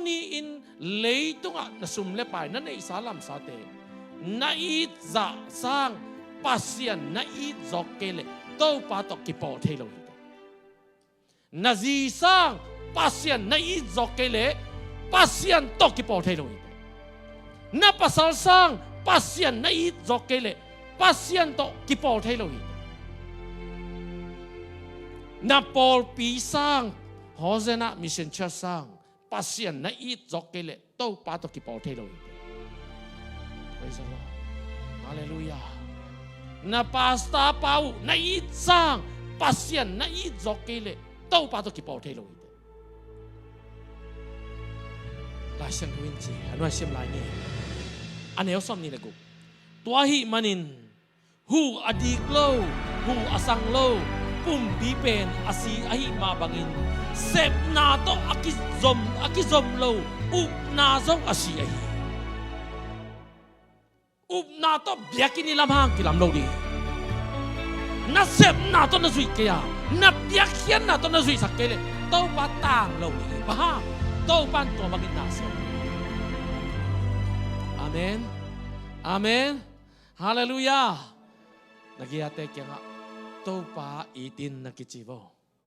ni in leitung a na sumle pai na nei salam sate na it za sang pasian na it zokele to pa to ki po thelo na zi sang pasian na it zokele pasian to ki po thelo na pasal sang pasian na it zokele pasian to ki po thelo na Paul pi sang Hosena mission church sang pasien na it zokele to pato ki po thelo praise the Lord hallelujah na pasta pau na it sang pasien na it zokele to pato ki po thelo lai sang win ji anwa sim lai ni anel som ni lagu tua hi manin hu adik lo hu asang lo pum bi pen asi ahi ma bangin sep na to akizom lo up na zong asi ahi up na to biakini lamhang kilam lo di na sep na to na zui kaya na biakhian na to na zui sakele to patang lo ni baha to pan to bangin na so amen amen hallelujah nagiate kya to pa itin na kichibo